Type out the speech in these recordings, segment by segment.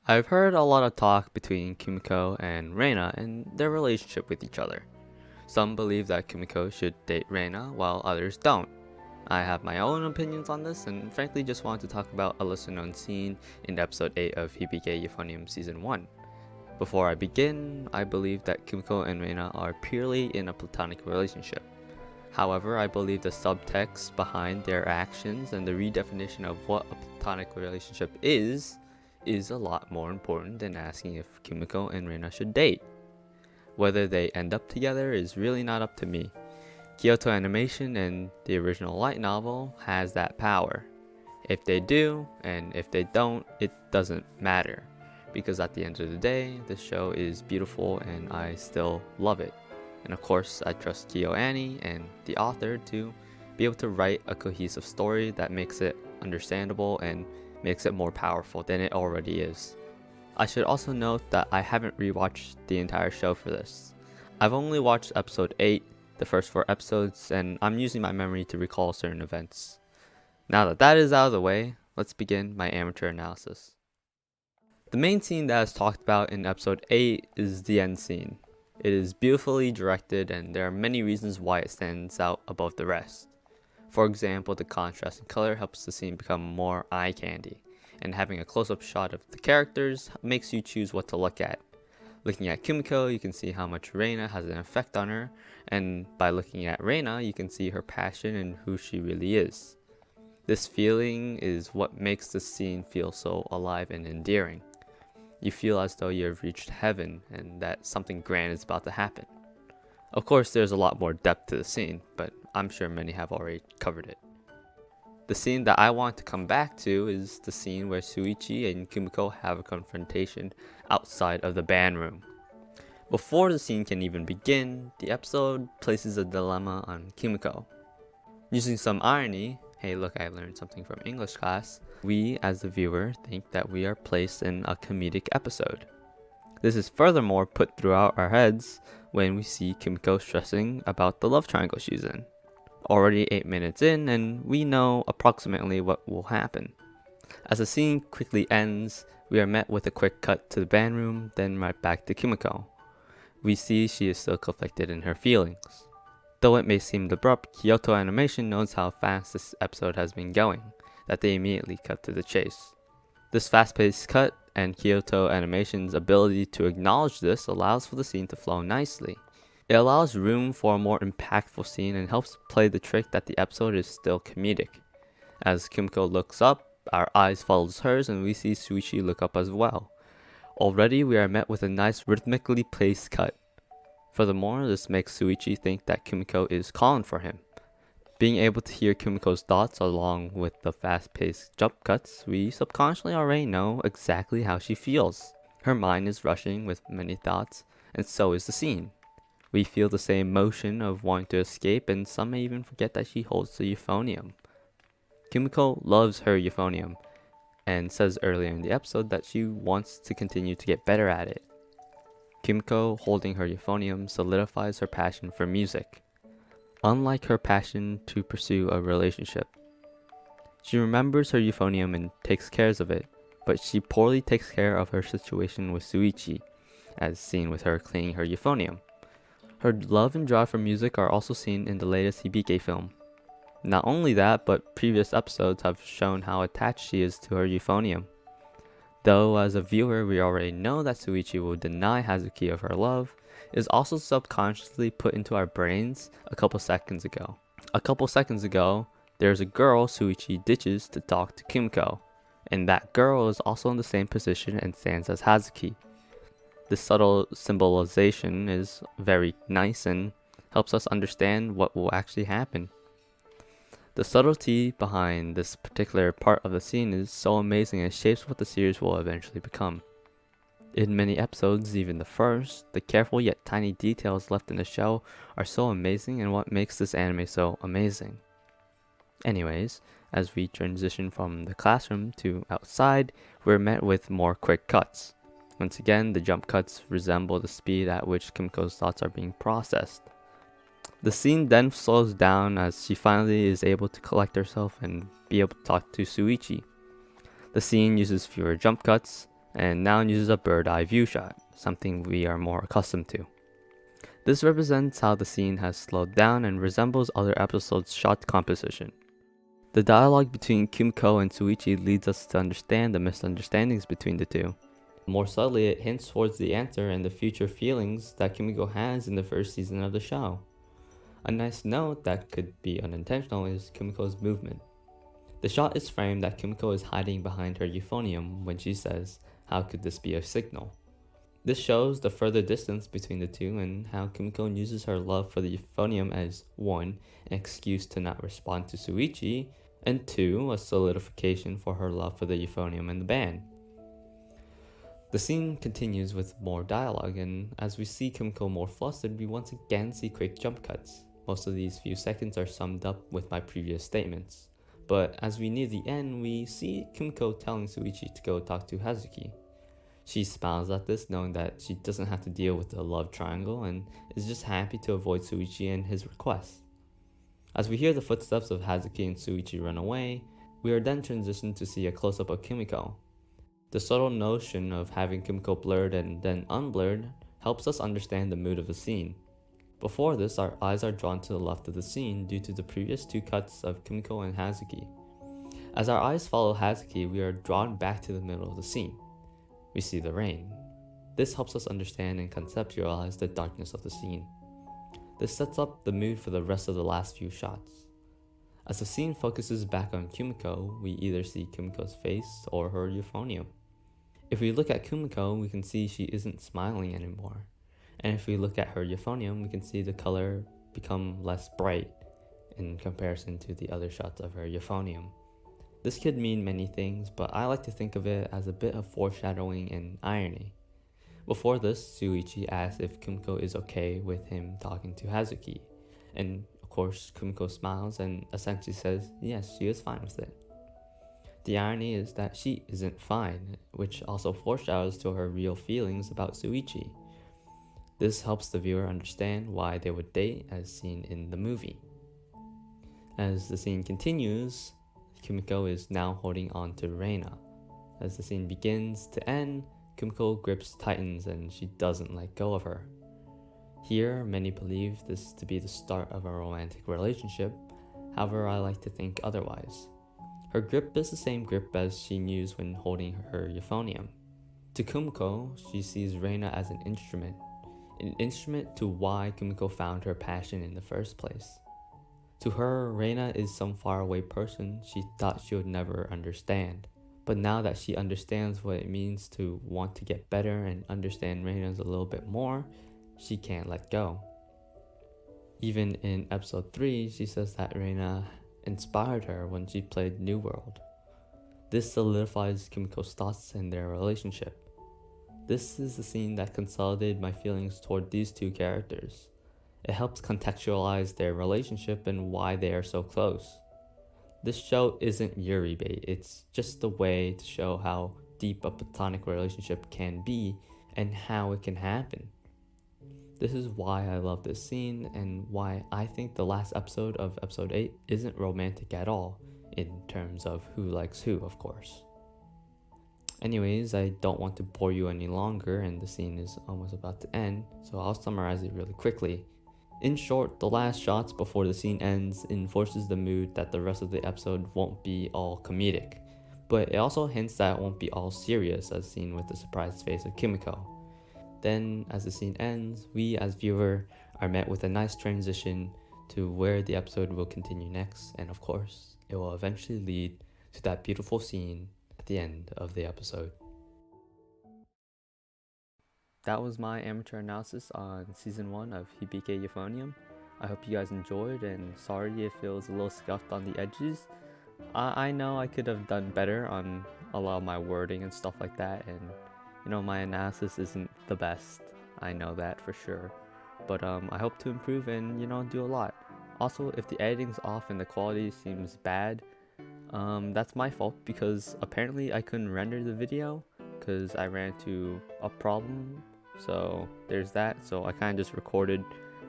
I've heard a lot of talk between Kumiko and Reina and their relationship with each other. Some believe that Kumiko should date Reina while others don't. I have my own opinions on this and frankly just want to talk about a lesser known scene in episode 8 of Hibike Euphonium season 1. Before I begin, I believe that Kumiko and Reina are purely in a platonic relationship. However, I believe the subtext behind their actions and the redefinition of what a platonic relationship is a lot more important than asking if Kumiko and Reina should date. Whether they end up together is really not up to me. Kyoto Animation and the original light novel has that power. If they do, and if they don't, it doesn't matter. Because at the end of the day, the show is beautiful and I still love it. And of course, I trust KyoAni and the author to be able to write a cohesive story that makes it understandable and makes it more powerful than it already is. I should also note that I haven't rewatched the entire show for this. I've only watched episode 8, the first 4 episodes, and I'm using my memory to recall certain events. Now that that is out of the way, let's begin my amateur analysis. The main scene that is talked about in episode 8 is the end scene. It is beautifully directed and there are many reasons why it stands out above the rest. For example, the contrast in color helps the scene become more eye candy, and having a close-up shot of the characters makes you choose what to look at. Looking at Kumiko, you can see how much Reina has an effect on her, and by looking at Reina, you can see her passion and who she really is. This feeling is what makes the scene feel so alive and endearing. You feel as though you have reached heaven and that something grand is about to happen. Of course, there's a lot more depth to the scene, but I'm sure many have already covered it. The scene that I want to come back to is the scene where Shuichi and Kumiko have a confrontation outside of the band room. Before the scene can even begin, the episode places a dilemma on Kumiko. Using some irony, hey look, I learned something from English class, we as the viewer think that we are placed in a comedic episode. This is furthermore put throughout our heads when we see Kumiko stressing about the love triangle she's in. Already 8 minutes in and we know approximately what will happen. As the scene quickly ends, we are met with a quick cut to the band room, then right back to Kumiko. We see she is still conflicted in her feelings. Though it may seem abrupt, Kyoto Animation knows how fast this episode has been going, that they immediately cut to the chase. This fast-paced cut and Kyoto Animation's ability to acknowledge this allows for the scene to flow nicely. It allows room for a more impactful scene and helps play the trick that the episode is still comedic. As Kumiko looks up, our eyes follows hers and we see Shuichi look up as well. Already we are met with a nice rhythmically placed cut. Furthermore, this makes Shuichi think that Kumiko is calling for him. Being able to hear Kumiko's thoughts along with the fast-paced jump cuts, we subconsciously already know exactly how she feels. Her mind is rushing with many thoughts, and so is the scene. We feel the same motion of wanting to escape, and some may even forget that she holds the euphonium. Kumiko loves her euphonium, and says earlier in the episode that she wants to continue to get better at it. Kumiko holding her euphonium solidifies her passion for music. Unlike her passion to pursue a relationship. She remembers her euphonium and takes care of it, but she poorly takes care of her situation with Shuichi, as seen with her cleaning her euphonium. Her love and drive for music are also seen in the latest Hibike film. Not only that, but previous episodes have shown how attached she is to her euphonium. Though as a viewer we already know that Shuichi will deny Hazuki of her love, is also subconsciously put into our brains a couple seconds ago. A couple seconds ago, there's a girl Shuichi ditches to talk to Kumiko, and that girl is also in the same position and stands as Hazuki. This subtle symbolization is very nice and helps us understand what will actually happen. The subtlety behind this particular part of the scene is so amazing and shapes what the series will eventually become. In many episodes, even the first, the careful yet tiny details left in the show are so amazing and what makes this anime so amazing. Anyways, as we transition from the classroom to outside, we're met with more quick cuts. Once again, the jump cuts resemble the speed at which Kimiko's thoughts are being processed. The scene then slows down as she finally is able to collect herself and be able to talk to Shuichi. The scene uses fewer jump cuts, and now uses a bird eye view shot, something we are more accustomed to. This represents how the scene has slowed down and resembles other episodes' shot composition. The dialogue between Kumiko and Shuichi leads us to understand the misunderstandings between the two. More subtly, it hints towards the answer and the future feelings that Kumiko has in the first season of the show. A nice note that could be unintentional is Kumiko's movement. The shot is framed that Kumiko is hiding behind her euphonium when she says, "How could this be a signal?" This shows the further distance between the two and how Kumiko uses her love for the euphonium as 1. An excuse to not respond to Shuichi, and 2. A solidification for her love for the euphonium and the band. The scene continues with more dialogue, and as we see Kumiko more flustered, we once again see quick jump cuts. Most of these few seconds are summed up with my previous statements. But as we near the end, we see Kumiko telling Shuichi to go talk to Hazuki. She smiles at this, knowing that she doesn't have to deal with the love triangle and is just happy to avoid Shuichi and his request. As we hear the footsteps of Hazuki and Shuichi run away, we are then transitioned to see a close-up of Kumiko. The subtle notion of having Kumiko blurred and then unblurred helps us understand the mood of the scene. Before this, our eyes are drawn to the left of the scene due to the previous 2 cuts of Kumiko and Hazuki. As our eyes follow Hazuki, we are drawn back to the middle of the scene. We see the rain. This helps us understand and conceptualize the darkness of the scene. This sets up the mood for the rest of the last few shots. As the scene focuses back on Kumiko, we either see Kumiko's face or her euphonium. If we look at Kumiko, we can see she isn't smiling anymore. And if we look at her euphonium, we can see the color become less bright in comparison to the other shots of her euphonium. This could mean many things, but I like to think of it as a bit of foreshadowing and irony. Before this, Shuichi asks if Kumiko is okay with him talking to Hazuki, and of course Kumiko smiles and essentially says yes, she is fine with it. The irony is that she isn't fine, which also foreshadows to her real feelings about Shuichi. This helps the viewer understand why they would date as seen in the movie. As the scene continues, Kumiko is now holding on to Reina. As the scene begins to end, Kumiko's grip tightens and she doesn't let go of her. Here, many believe this to be the start of a romantic relationship, however I like to think otherwise. Her grip is the same grip as she used when holding her euphonium. To Kumiko, she sees Reina as an instrument to why Kumiko found her passion in the first place. To her, Reina is some faraway person she thought she would never understand. But now that she understands what it means to want to get better and understand Reina's a little bit more, she can't let go. Even in episode 3, she says that Reina inspired her when she played New World. This solidifies Kumiko's thoughts and their relationship. This is the scene that consolidated my feelings toward these 2 characters. It helps contextualize their relationship and why they are so close. This show isn't Yuri bait, it's just a way to show how deep a platonic relationship can be and how it can happen. This is why I love this scene and why I think the last episode of episode 8 isn't romantic at all, in terms of who likes who, of course. Anyways, I don't want to bore you any longer and the scene is almost about to end, so I'll summarize it really quickly. In short, the last shots before the scene ends enforces the mood that the rest of the episode won't be all comedic, but it also hints that it won't be all serious as seen with the surprised face of Kimiko. Then, as the scene ends, we as viewer are met with a nice transition to where the episode will continue next, and of course, it will eventually lead to that beautiful scene at the end of the episode. That was my amateur analysis on Season 1 of Hibike Euphonium. I hope you guys enjoyed, and sorry if it was a little scuffed on the edges. I know I could have done better on a lot of my wording and stuff like that, and my analysis isn't the best. I know that for sure. But I hope to improve and, do a lot. Also, if the editing's off and the quality seems bad, that's my fault because apparently I couldn't render the video because I ran into a problem. So there's that. So I kind of just recorded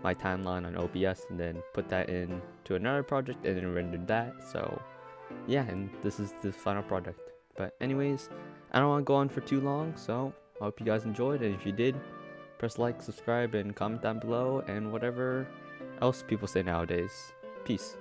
my timeline on OBS and then put that into another project and then rendered that. So yeah, and this is the final product. But anyways, I don't want to go on for too long, so I hope you guys enjoyed, and if you did, press like, subscribe, and comment down below, and whatever else people say nowadays. Peace.